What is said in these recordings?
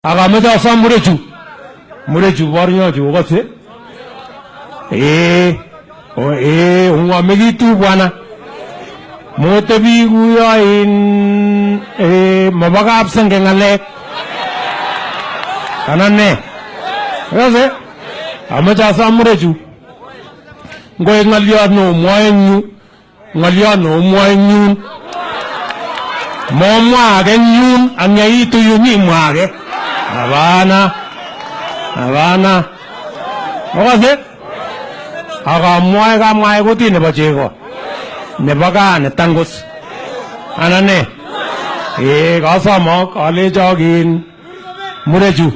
Akameche asom murechu bornyochu okose. Ung'amekitu bwana. Motebi kuyo mabo kapsenge ng'alek. Anan ne? Okose? Ameche asom murechu. Ngoek ng'alyot nomwoe eng yu, ng'alyot nomwoe eng yun. Momwa ake eng yun, ang yeitu yun imwa ake. Hapana. Okose? Akamwae kamwae kutit nebo chego. Nebo gaa netangus. Anan ne? Kasomok alechok murechu.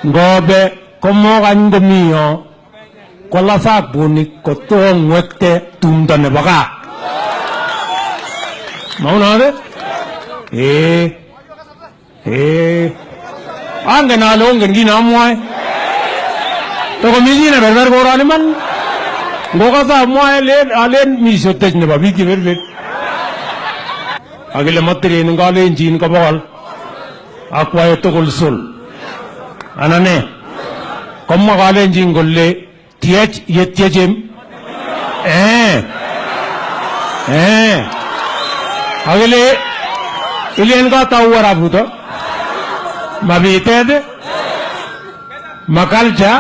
Ngobe komokany komiyo kolasak bunik kotong'wekte tumdo nebo gaa. Maunode? Angen ale ongen kit namwoe. Tokomi chi neberber koroni man. Ngokose amwoe alen mi shortage nebo biik cheberbek. Akile matirin kalenjin ko bokol. Akwae tugul sul. Anan ne? Komwa kalenjin kole tiech yetiechem. Akile ilen katau warabuto. Mabitet. Makalcha.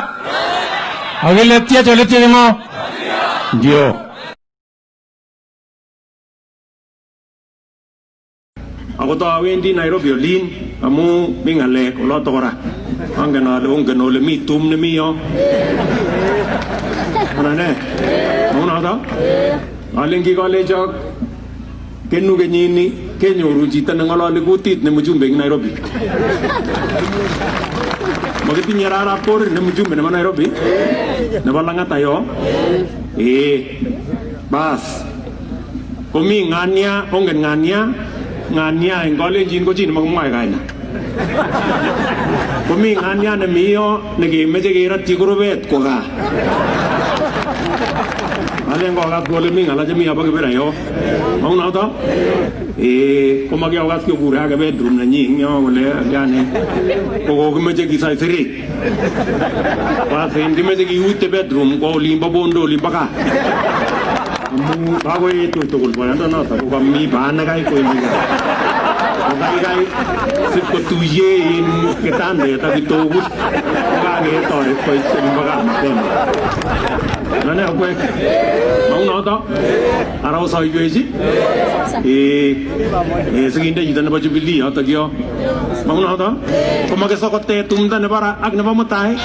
Akile tiech ole tiech ngo. Ndio. Ako awendi Nairobi olin amu mi ng'alek oloto kora. Angen ale ongen ole mi tum nemi yo. Anan ne? Maunoto? Alen kikolechok kenu kenyini kenyoru chito neng'ololi kutit ne mjumbe eng Nairobi. Makitinye Arap Korir ne mjumbe nebo Nairobi nebo Lang'ata yo. Bas. Komi ng'ania, ongen ng'ania eng kalenjin ko chi nemakimwae kaina. Komi ng'ania nemi yo nekemeche keratyi kurubet kwo gaa. Alen kokas kole mi ng'ala chemi yobo Kibera yo. Maunoto? Komakiokas kekure ake bedroom nenyi eng yo kole yani kokokimeche kisaisirit. Basen kimeche kiuite bedroom kwa olimbo Bondo olimbo gaa. Amu kakoetu tugul boyondonoto kokami baan nekai koendi gaa. Kokaikai sipkotuye kitandet ak kitokut kokaketoret koit olimbo gaa mapema. Nane akwek maunoto ara osoiwech sikinde chito nebo Jubilee yotok yo. Maunoto komakese kote tumdo nebo ra ak nebo mutai.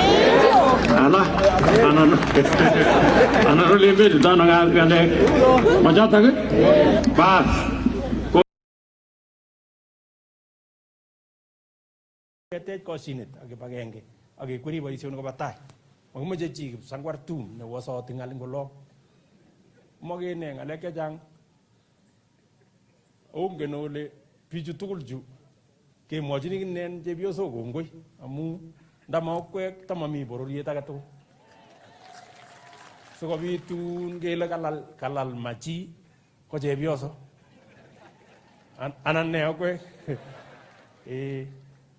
Ala anan ole betut ano ng'alek machotok bas. Ketech koshinet ak kibagenge ak kekweri boisionik koba tai. Makimeche chi kipsangwar tum newosoti ng'al ngolok. Makene ng'alek chechang. Ongen ole bichu tugul chu kemwochini kinen chepyosok kongoi amu ndamaokwek tamami bororiet age tugul. Sikobitun kele kalal machi ko chepyoso. Anan ne okwek.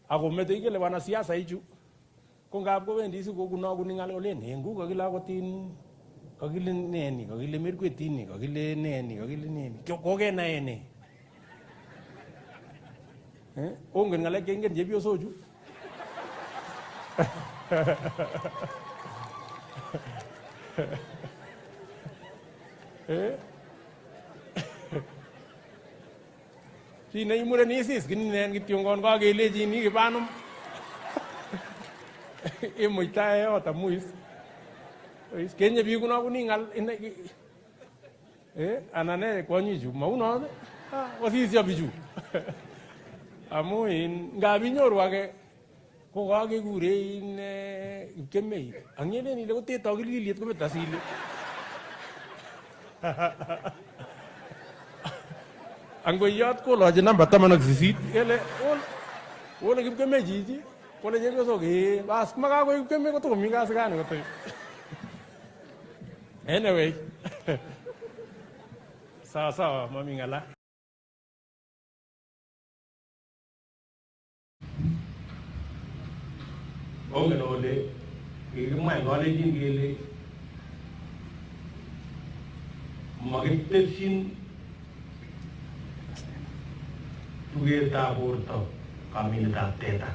Ako mete ikele wanasiasa ichu ko ngap kowendi sikokunakuni ng'al olen engu kakile akotin kakile neni kakile merkwetini kakile neni kokenae ne. Ongen ng'alek cheingen chepyosochu. Chi neimure nisis kininen kityongon kakelejin kipanum. Imuitae yot amuis. Kenye biik kunakuni ng'al anane kwonyichu maunon wasisyo bichu. Amu ngap inyoru age ko kakekure Kipkemei. Ang yelen ile kotetoi kililiet kobet asile. Angoyot kolochi namba 18 kele ole Kipkemei chichi kole chepyosok bas makakoi Kipkemei kotokomi kasikani kotoy. Anyway. Sawa mami ng'ala. ongen ole kikimwa eng kalenjin kele makitesyin tugetab borto kamiletab teta.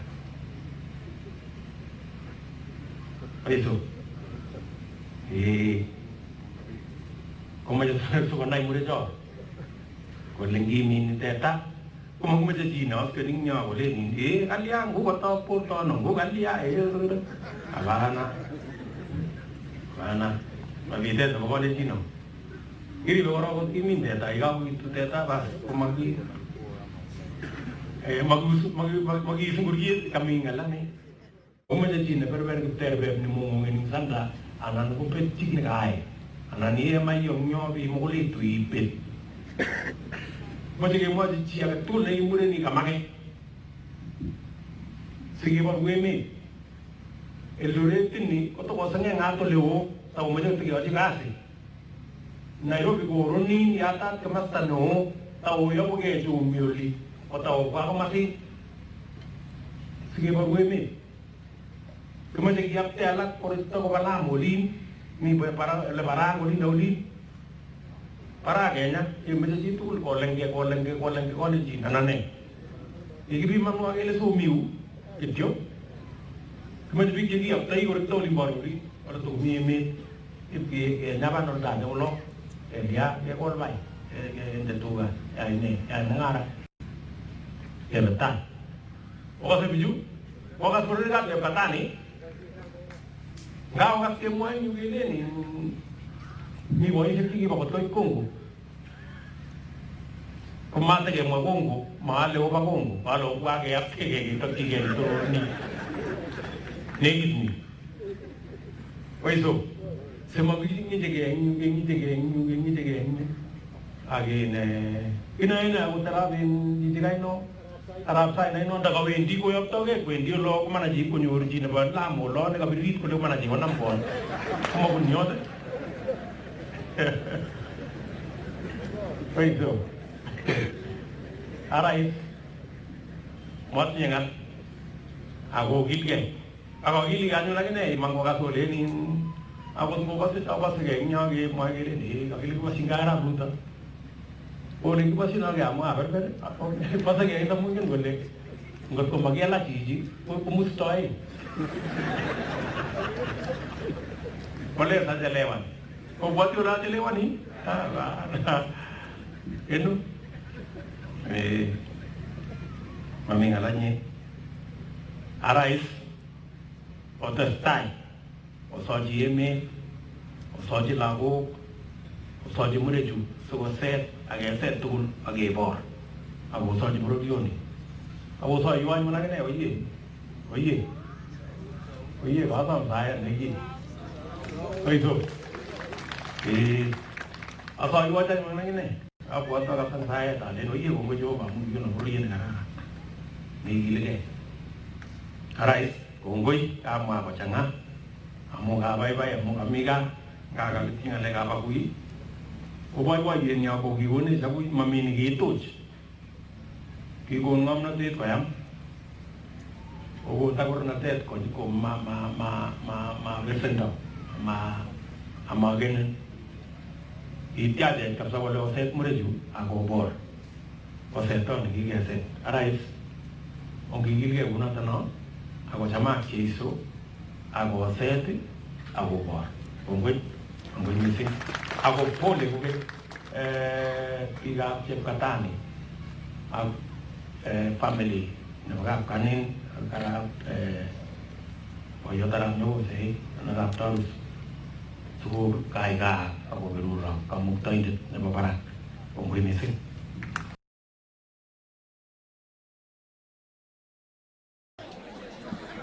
Eso. Komache sikonai murecho kole ngimin teta komakimeche chi neosken ing yo kolenin kalya ngokotok borto no ngo kalya hapana mami teta ko kalenjin no iribe korok kot imin teta ikakoitu teta bas komaki makiisu ngoriet kami ngalane komache chi neberber kipterbeb nemong'ong'en ing sanda anan kopet chi nekae anan iemaiyo nyobi mokoletu ipet mache kemwochi chi age tugul neimureni kamake sikebor emet Eldoret ini kotokoseng'eng'at oleo takomeche tikeyochi kasi Nairobi koronin yatat komasta neo takoyobugei chumi oli kotakobwa komasit sikebor emet kimache kiyapte alak koristo koba Lamu olin mi ole barang olin olin para Kenya kemeche chi tugul kolenge kolenjin anan ne kikipimanwa kele somiu kityo kimache biik chekiyoptoi koristo olin bor oli ole tokomi emet ipkenyapan oldane ulo kelia kekol bai kende tuga yae mung'ara kebe tai okase bichu okas bororikab Chepkatani ngaokas kemwoe yu keleni mi boisiek chekibo kot koit Kongo komatekemwa Kongo maale oba Kongo pale obwa keyapte ketokchigei toroni nekit ni oiso semaking'ichegei eng yu akine kinoene akot arabin chitikaino arab sainaino ndakawendi koyoptogei kwendi olo komana chi konyor chi nebo Lamu olo nekabiririt kole komana chi konam kon komakun yote oiso arais motinye ng'al akokilgei akokilgei anyun akine imang kokas olenin akot ngokasikei eng yo kemwoe kelen kakile kibosyin arap Ruto ole kibosyin akemwa berber kibosakei amu ingen kole ngot ko makiala chichi komustoi kole sachelewan kobwati ole achelewani enu mami ng'alanye arais otestai osochi emet osochi lagok osochi murechu sikoset akeset tugul akebor akosochi bororioni akosoiwo anyun akine oye kasom saet neiye oiso asoiwoch anyun akine abwoto kasom saet alen oye kongoi Jehova amu kikono bororiet nekararan neikiligei arais kongoi kamwa kochang'a amu kabaibai amu kami gaa ngakakityi ng'alekab akui koboiboiyenyo ko kikonech akui mami nekituch kikon ng'omnotet koyam kokon takurnatet ko besendo amakenin kityachech kabisa kole oset murechu akobor osetoni kikeset arais ongikilgei kunoto no akochamak Jeiso akoset akobor kongoi mising ako pole koke biikab Chepkatani ak family nebo Kapkanin ak arap boiyot arap Nyokosei anan arap Taus sikokaikaa akoberuro kamuktoindet nebo barak kongoi mising.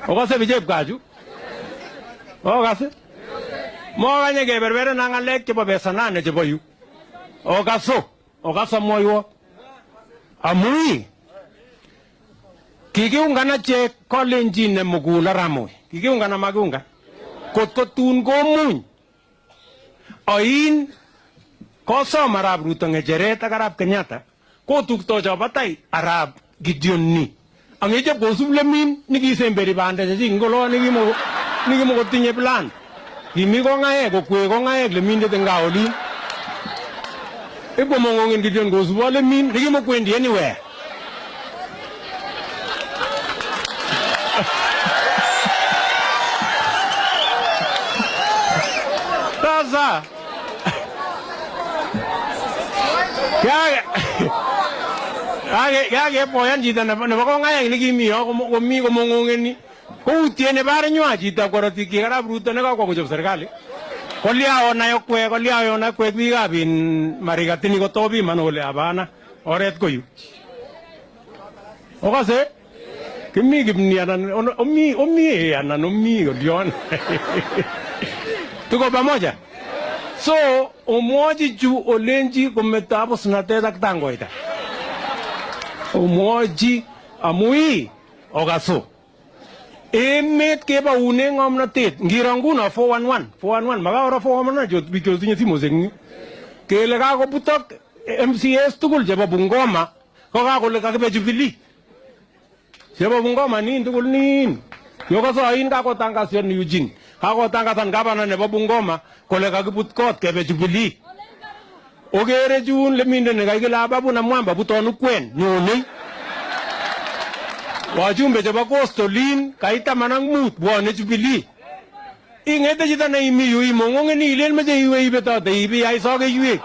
Okase bichep kaju okase mokanye keberberen ak ng'alek chebo besanane chebo yu okaso mwoiwo amu kikiungan achek kalenjin nemugul Aramoi kikiungan amakiungan kotko tun komuny oin kosom arap Ruto ng'echeret ak arap Kenyatta kotuktocho batai arap Gideon ni Angechop kosup lemin nikisemberi bandek chechik ngolo nikimokotinye plan. Kimi kongaek kokwee kongaek lemindet eng gaa olin. Ipomong'ong'en kityon kosupo lemin nikimokwendi anywhere. Sasa kakepoyan chito nebo kongaek nikimi yo komi komong'ong'eni koutye nebo aranywa chito korotik chik arap Ruto nekakwo kochop serikali. Kolya onai okwek biikab Marigatini kotopiman ole hapana oret ko yu. Okase kimi kipni anan omi anan omi kolyon. Tuko pamoja. So omwochi chu olenji kometo abusnatet ak tangoita. Omwochi amui okaso. Emet kebaune ng'omnotet. Ngiro nguno 411 makaora 411 biik chotinye simoshek eng yu. Kele kakobutok MCAs tugul chebo Bungoma ko kakole kakibe Jubilee. Chebo Bungoma nin tugul nin. Yokosoin kakotangasion Eugene. Kakotangasan gavana nebo Bungoma kole kakibut kot kebe Jubilee. Ogere chun lemindet nekakile Babu na Mwamba butonu kwen nyonei. Wajumbe chebo Kostolin kaita manang mut bwane Jubilee. Ingete chito na imi yu imong'ong'eni ilen meche iwe ibetote ibi ai soke yuek.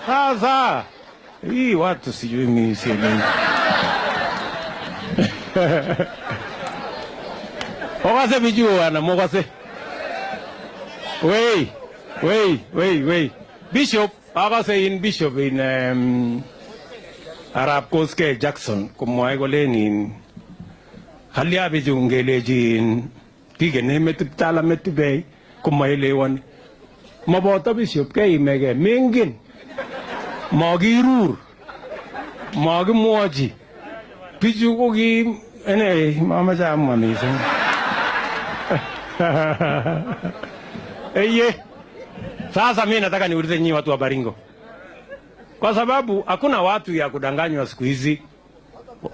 Sasa hii watu sijui mimi sielewi. Okase bichu wana mokase. Wait. Bishop, akase in Bishop in Arap Koskei Jackson kumwae kolenin halya bichu ngelejin kikene metiptala metibei kumaelewani. Maboto Bishop keimege mengen. Makirur. Makimwochi. Bichu ko ki mamache amwa mising. Eye. Sasa mimi nataka niulize nyinyi watu wa Baringo. Kwa sababu hakuna watu ya kudanganywa siku hizi.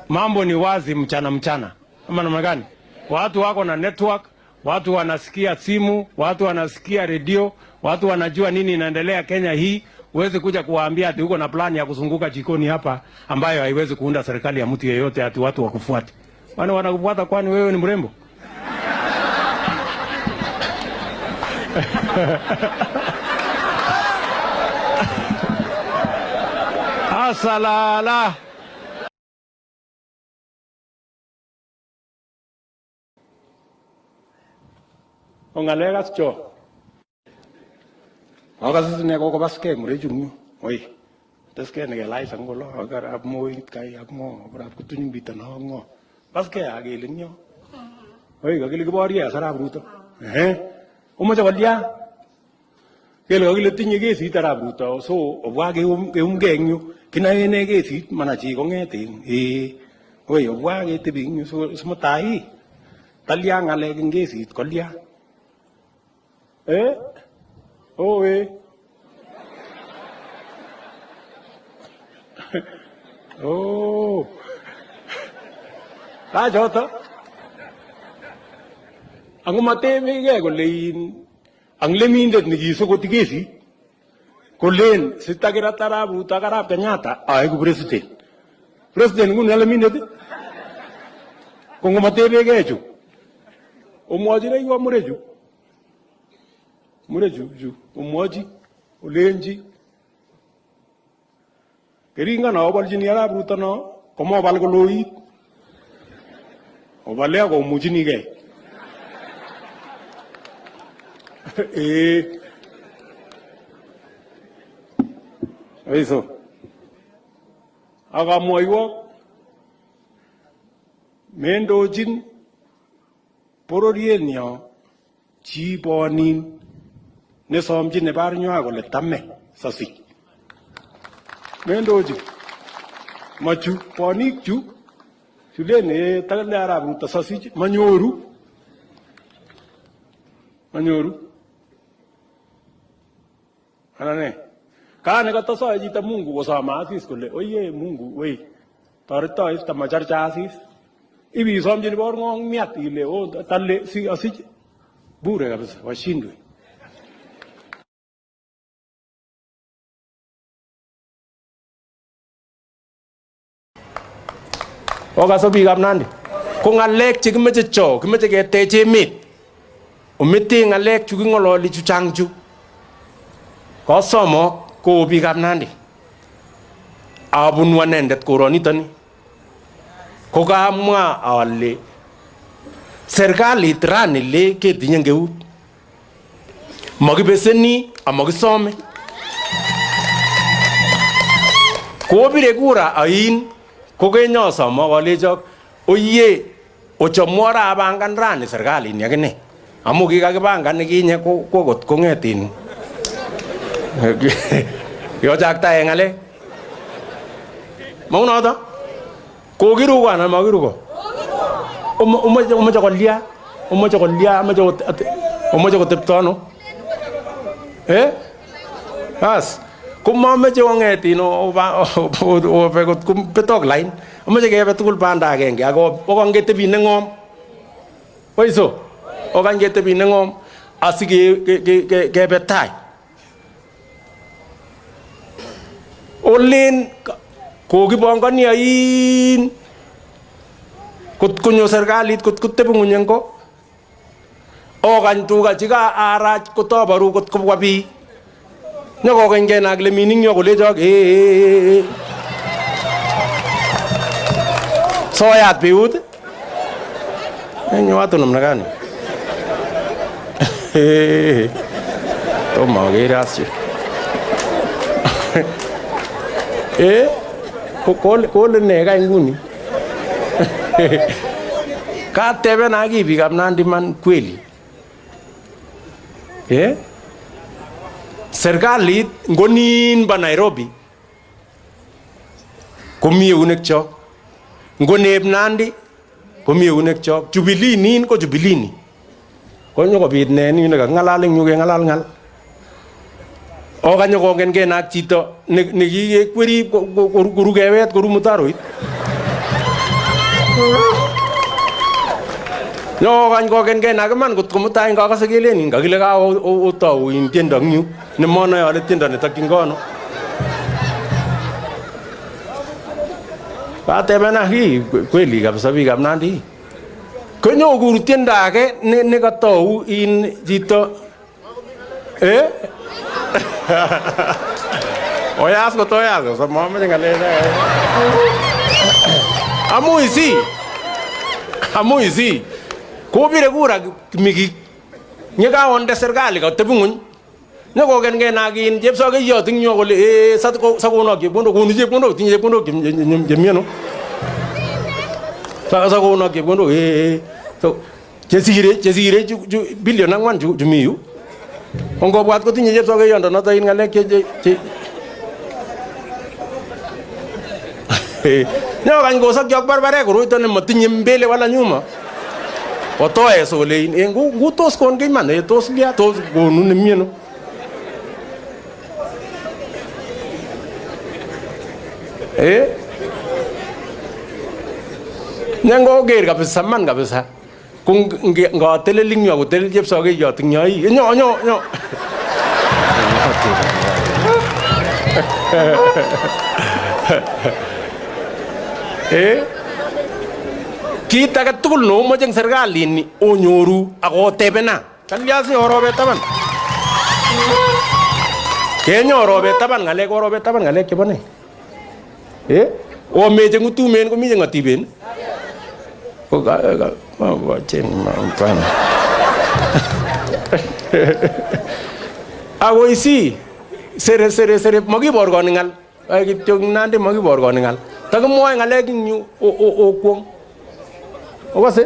Mambo ni wazi mchana. Ama namna gani? Watu wako na network, watu wanasikia simu, watu wanasikia redio, watu wanajua nini inaendelea Kenya hii. Uweze kuja kuwaambia ati uko na plani ya kuzunguka jikoni hapa ambayo haiwezi kuunda serikali ya mtu yeyote ati watu wakufuate. Wani wanakufuata kwani wewe ni mrembo? Asalala. Ongalegas cho. Ogas ne ko baske mureju mu. Oi. Taske ne gelai sangolo agar ab moi kai ab ngo ab kutuny bitan ngo. Baske agelin yo. Oi gagili ko bori asara bruto. Umoja walia. Kelo gagili tinye gesi tara bruto so obwage genyu kinaene gesi manachi ko ngete. Oi obwage tibinyu so smotai. Talia ngale gesi kolia. Oh. Jota. Ang mateme kolein ang lemindet nikisugot gesi kolen sitagira tarabu tagarap Kenyatta ay ko president ngun lemindet kung mateme geju umwaji na iwa mureju umwaji ulenji keringa na obaljini ala bruto no komo bal goloit obalea ko mujini ge eso aga moiwo mendojin pororienyo chibonin ne somji ne bar nywa kole tamme sasi mendoji machu ponik chu shulene tagale arabu ta sasi manyoru anane kana kata so jita Mungu wasama asis kole oye Mungu we tarita ista macharcha asis Ibi somjini borng'ong miat ile o talle si asich bure kabisa washindwe. Okaso biikab Nandi ko ng'alek chekimeche cho kimeche ketech emet omete ng'alek chu king'ololi chu chang chu kosomo ko biikab Nandi abunu anendet koronitoni ko kamwa ale serikalit rani le ketinye ngeut makibeseni amakisome kobire kura ain kokenyosomo kolechok oye ochomwora abangan rani serikalit akine amu kikakipangan nekinye kokot kong'etin yochaktae ng'alek maunoto kokiruko anan makiruko umoche kolya umoche kotepto ano as komameche kong'etin obekot betok lain ameche kebe tugul banda agenge okong ketebi neng'om oiso okany ketebi neng'om asikebe tai olen kokipongoni ain kot konyo serikalit kot kotebi ng'uny eng ko okany tuga chika arach kotoboru kot kobwa biik nyokokeny kena kile mining yo kolechok soyat biut enyo watu namna gani tomo akere asche kole ne ka nguni kateben aki biikab Nandi man kweli serikalit ngonin ba Nairobi komi eunek chok ngoneb Nandi komi eunek chok Jubilee nin ko Jubilee ni konyokobit ne ni nekang'alal eng yu keng'alal ng'al okanyo kongen kenak chito nekikekweri koru kewet koru mutaroit nyokokany koken kenak iman kot komutai kakase kelenin kakile ka otau in tiendo eng yu nemonoe ale tiendo netokyin kono katebena ki kweli kabisa biikab Nandi konyokokur tiendo age nekatau in chito oyas kotoyas mameche ng'alek amu isi kobire kura kimikik nyekawonde serikali katebi ng'uny nyokoken kenakin chepsokeyot ing yo kole sakonok chepkondok konu chepkondok tinye chepkondok chemiano sakonok chepkondok chesire bilion 4 chu mi yu ongobwat kotinye chepsokeyondonoto in ng'alek nyokany kosakyok barbare koroito nematinye mbele wala nyuma otoe solein ngu tos kon kiman tos lia tos konu nemieno nyango ger kabisa man kabisa kung ngatelelin yo kotelel chepsokeyot ing yo nyo kit age tugul no moche eng serikalit ni onyoru akotebena kalyasi orobet taban kenyo robet taban ng'alek orobet taban ng'alek chebo ne omeche ng'utumen komiche ng'atiben ako isi sere makiborgoni ng'al kityo Nandi makiborgoni ng'al takimwoe ng'alek ing yu okwong okase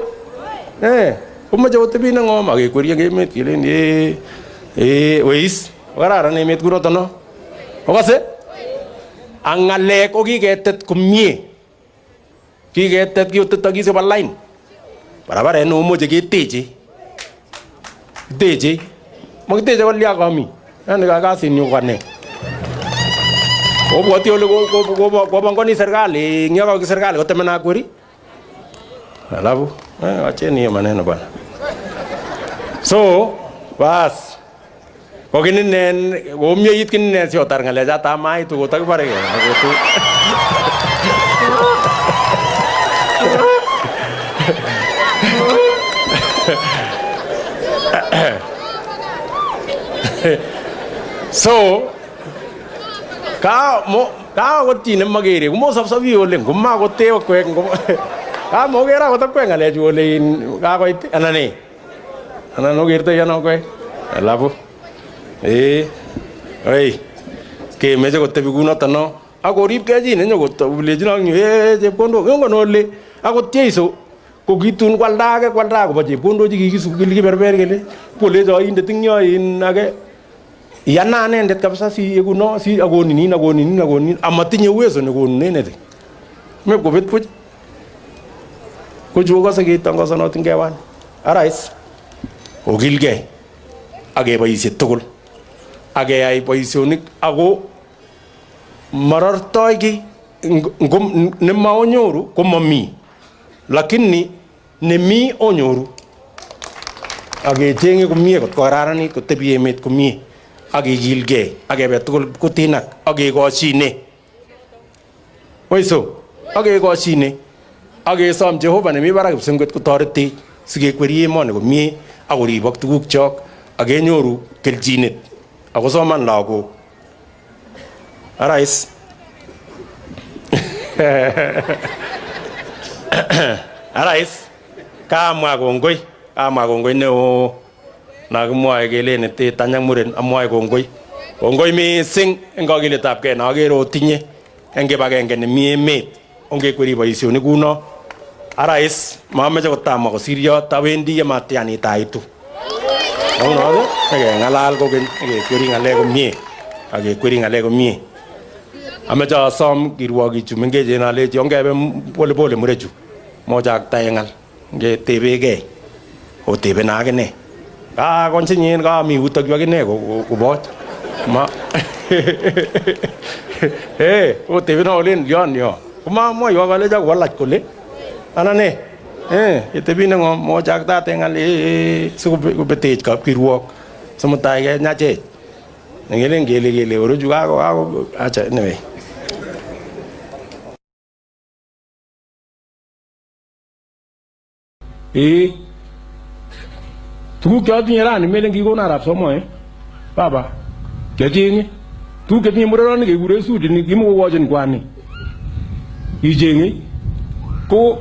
komoche kotebi neng'om akekwerie eng emet kelen weis kararan emet kunoto no okase ang ng'alek ko kiketet komie kiotet akisib lain barabaret no moche keteche makiteche kolya kami yani kakasinyu kane obwoti ole kobongoni serikali ngiyoko serikali kotemena kweri alafu wacheni hiyo maneno bwana. So bas kokininen komyeit kininen siotar ngalecha tamai tu kotakibare tu. So ka kotin magere kumo sabsabi ole kuma kote kwek ka mogera kotakwek ngalechu ole ka koit anane anan ogerto yana kwek alafu oi ke meje kotebi kunoto no akoribgei chi nenyo kolechi nang chepkondok ngon ole akot Jeiso kokitun kwalda kobo chepkondok chikikisubili kiberber kele kolecho indet ing yo in age yana anendet kabisa si ekuno si agoninin amatinye uwezo nekonunen me kobet puch kochu kose ketongosonot ngewan arais okilgei akeboisie tugul akeyai boisionik ako marortoi ki nemaonyoru komami lakini nemi onyoru akechenge komie kot kokararanit kotebi emet komie akekilgei akebe tugul kutinak akekoshine oiso akekoshine akesom Jehova nemi barak kipsengwet kotoretech sikekweri emoni komie akoribok tugukchok akenyoru kelchinet akosoman lagok arais arais kamwa kongoi neo nakimwae kelen tanyang muren amwae kongoi mising eng kakiletabgei nakere otinye eng kibagenge nemi emet ongekweri boisionik kuno arais mameche kotamwa kosiryo tawendi yematianit aitu nono akengalal kokeny akekweri ngalek komie ameche asom kirwokichu mengechen alechi ongebe polepole murechu mochakta engal ngetebegei oteben akine konsinyin kami utokyu akine koboch ma oteben olen yon yo komamwoiwo kalecha kowalach kole anane itebi neng'om mochaktat engal sikobetech kapkirwok simutai kenyachech ngelen kele oruchu kako acha anyway. Tuguk chotinye rani melen kikon arap Somoe baba kiachenge tuguk chetinye mureroni kekure sudi ni kimokokochin kwani ichenge ko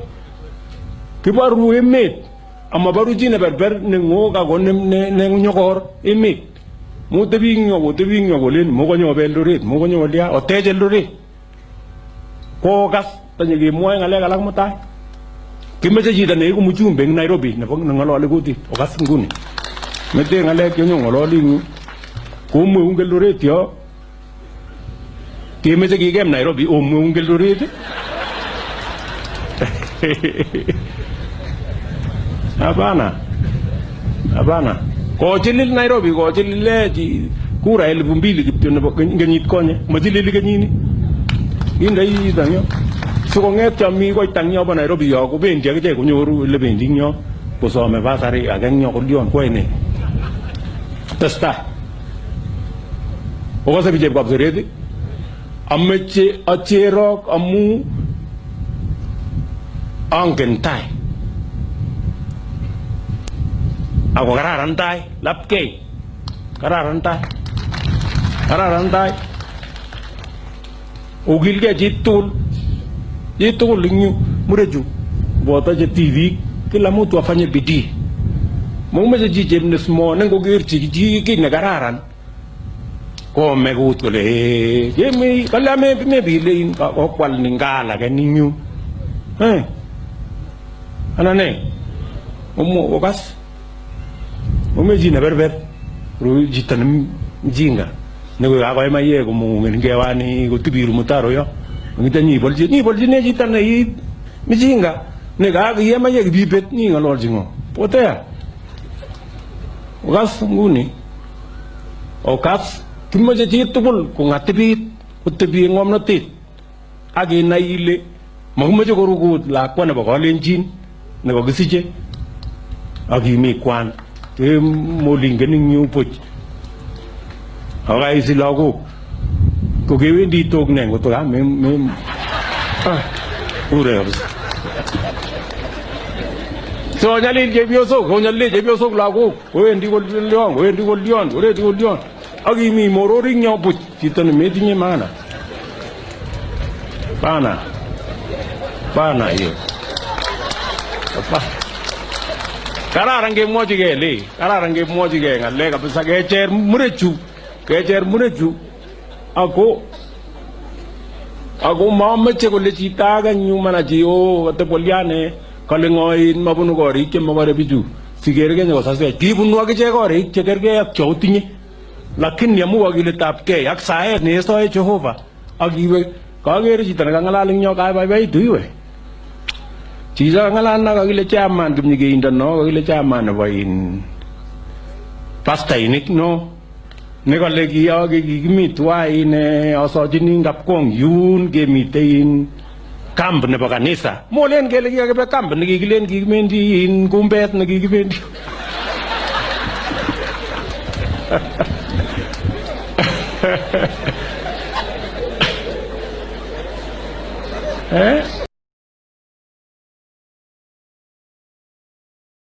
kibaru emet amabaru chi neberber neng'ok ako nenyokor emet motebi ngyo kolen mokonyo Eldoret mokonyo olia otech Eldoret kokas tanye kemwoe ngalek alak mutai kimeche chito neiku mjumbe eng Nairobi nebo neng'ololi kutit okas nguni mete ngalek chenyo ng'ololi ng'u komweun Eldoret yo kemeche kikem Nairobi omweun Eldoret Hapana kochilil Nairobi kochilile kura 2000 kityo nebo kenyit konye machilili kenyini indai tangyo sikong'et chami koitangyo bo Nairobi yo kobendi akichek konyoru ole bendi nyo kosome basari akengyo kolion kwene testa okose bichep Kapseret ameche acherok amu angen tai ako kararan tai lapkei kararan tai ukilgei chitugul ing yu murechu boto che TV kila mtu afanye bidii momeche chi chepnesmo nengokerchi chi kiy nekararan komekut kole kemi kala mebilein kokwal ningala keninyu anane okas omechi neberber ru chito mjinga nego kakoe maye komungen ngewani kotibiru mutaro yo ngita nyibolchine chito ne mjinga ne kakiye maye kibibet ni ngololchi ngo potea okas nguni okas kimeche chi tugul kongatibit kotebi ngomnotet akinai ile makimeche korukut lakwa nebo kalenjin nebo kisiche akimi kwan molingen ing yu puch akaisi lagok ko kewendi tok ne ngoto ka ure kabisa so nyalil chepyosok lagok wendi kolyon akimi mororing nyo puch chito nemetinye maana bana hiyo kararan kemwochi gei ng'alek kabisa kecher murechu ako mameche kole chito age nyuma chi katepoliane kale ngoin mabunu korik chemabare bichu sikergei nyokosase kibunu akichek korik chekergei ak cheutinye lakini amu kakiletabgei ak saet neistoe Jehova akiwe kakere chito nekang'alal ing nyo kabaibaitu iwe chicho kang'alal na kakile chairman Kipnyigeindo no kakile chairman nebo pastainik no nekale kikimi tuwai asochini Kapkong yun kemite camp nebo kanisa molen kele kikakibe camp nekikilen kikibendi kumbet nekikibendi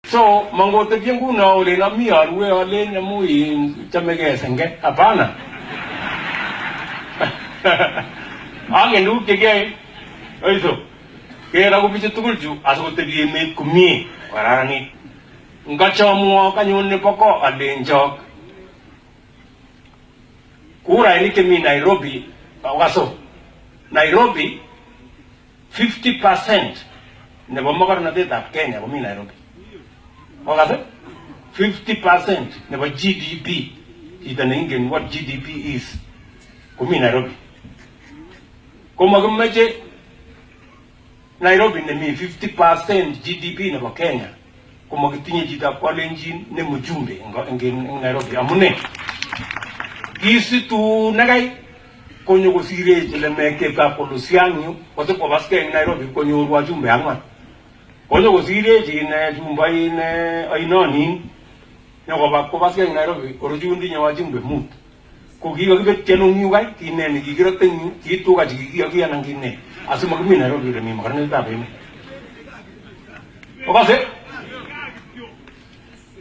so mangotebye nguno olen ami arue alen amu chamegei senge hapana angen tuguk chekiyoe oiso kera ko bichu tugul chu asikotebye emet komie kararanit ngachomwok anyun nebo ko alenjok kurainik chemi Nairobi okaso Nairobi 50% nebo mokornotetab Kenya komi Nairobi okase 50% nebo GDP chito neingen what GDP is komi Nairobi komakimeche Nairobi nemi 50% GDP nebo Kenya komakitinye chito Kalenjin ne mjumbe eng Nairobi amune kisitu nakai konyo kosire lemeketab Kolosian kote kwa baske eng Nairobi konyo wajumbe angwan konyo kosire jumba ainoni nyoko kwa baske eng Nairobi orojundi nya wajumbe mut ko kikakibet chenong yu kai kinene kikirate yu kituka kikiyakiyan kinne asima kimi Nairobi remi makarnetab emet okase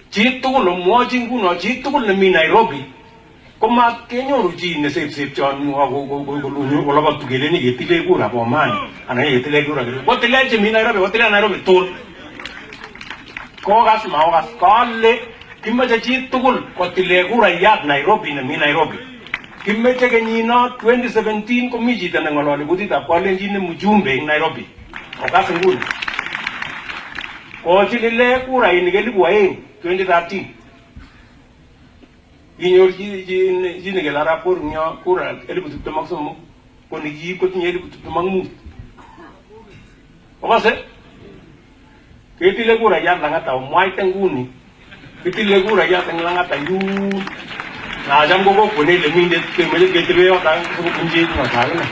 chitugul omwochi nguno chitugul nemi Nairobi koma kenyoru chi nesepsep chon kolobot keleni ketile kura bomani anan ketile kura kotile chemi Nairobi kotile Nairobi tul kokas maokas kale kimeche chitugul kotile kurayat Nairobi nemi Nairobi kimeche kenyino 2017 komi chito neng'ololi kutitab Kalenjin ne mjumbe eng Nairobi okas nguni kochilile kurainik 2013 kinyor chi nekele arap Korir kura 23,000 ko nekiib kotinye 25,000 okase ketile kurayat Lang'ata omwaite nguni ketile kurayat eng Lang'ata yun nacham ko kokone lemindet kemeche ketebe yoto sikobunjech notakine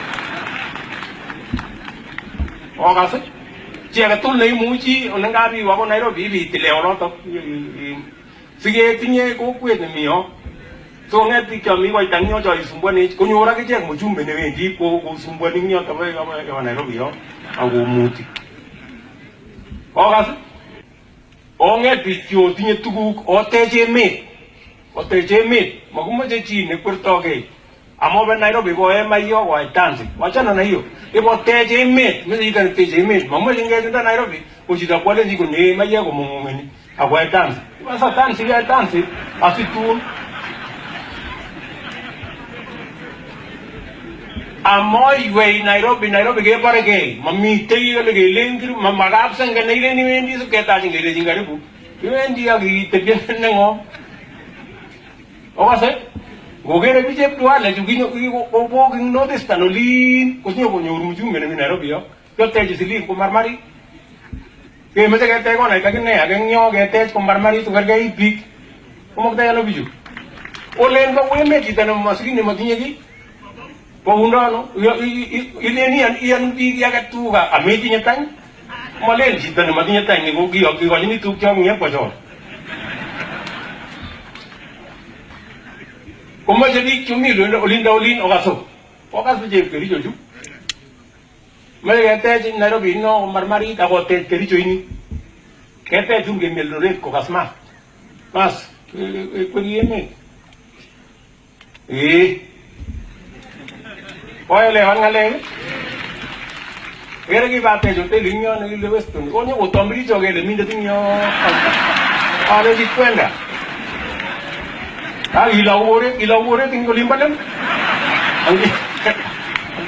okase chi agetugul neimuchi onengabiwe ako Nairobi ibitile olotok siketinye kokwet nemi yo so ng'et biik chomi koita eng yo choisumbuanech konyor akichek mjumbe newendi kosumbuani eng yoto bo Nairobi yo akomuti okas ong'et biik chotinye tuguk otech emet makimeche chi nekwertogei amobe Nairobi koe maiyo koe tansi wachana na hiyo ibotech emet meche chito netech emet mameche ngetindo Nairobi ko chito Kalenjin konee maiyo komong'ong'eni akoe tansi sasa tansi koe tansi asitun amoiwei Nairobi kebaregei mamitei kele kelen makapsenge neileni wendi siketachin kelechin karibu iwendi akitebye neng'om okase ngokere bichep Duale chu kobok ing Northeastern olin kotinye konyoru mjumbe nemi Nairobi yo kyotechi silin komarmari kemeche ketech konait akine ake eng yo ketech komarmari sikerkeit biik komoktoi ano bichu olen ko emet chito nemasikini nematinye kiy koundano ileni iyan biik yake tuga ametinye tany Malen chito nematinye tanyi ko kikochini tupcho ng'ep kochor. Komache biik chumi olinda olin okaso. Okas bichep Kericho chu. Mache ketech Nairobi no marmarit akotech Kericho ini. Ketech chung kemi Eldoret kokas maat. Mas, kweri emet. Koelewan ng'alek. Kere kibatech hotelit nyo nekile Weston. Konyo kotomricho kele mindet ing yo. Ale kikwenda. Ilaw koret ing olimbo lem. Ang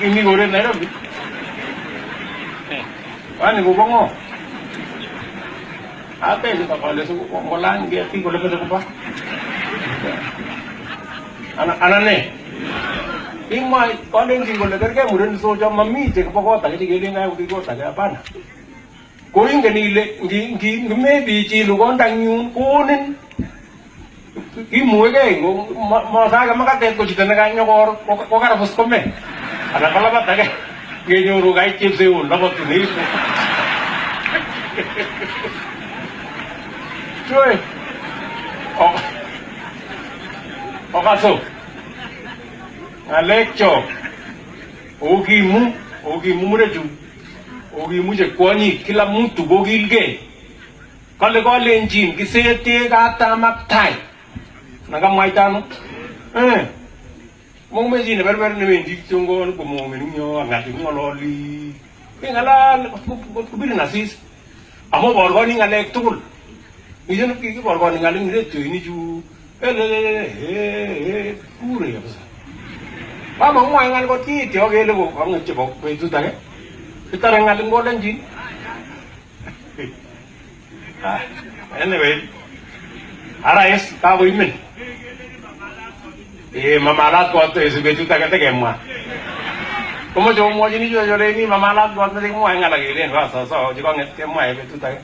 imi koret Nairobi. Wani ko bango. Ate ni kapale so ko lang geti ko lepas ko pa. Anane. Imai kolen sing ko legar ke muren so jam mami je ko ko ta ke gele ngai ko ta ga pan. Ko ing ni le ngi me bi chi lu kon dang nyun kunin. Imu ke mo sa ga maka ko chita na ga nyokor ko kara bus ko me. Ana pala ba ta ke ge nyoru gai chip se un labot ni. Cuy, okaso, ngalekcho, ogimu mreju, ogimu je kwani kila mtu bogilge, kale lenjin kisete kata maktai, naga maitano, mong mezine berber ne mendi tungo ko mo meninyo ngati ngololi, ngala kubiri nasis, amo borgoni ngalek tukul. Ijan ki borgoni ngaling retu ini ju pure ya basa. Mama mo ngal ko ti tio gele ko ang chebok pe tu tane. Kita ngaling golan ji. Anyway. Arais ka bo imen. Mamalat ko to ese betu ta kata kemma. Como yo mo jini yo le ni mamalat ko na mo ngal gele wa so ji ko nget kemma e betu ta.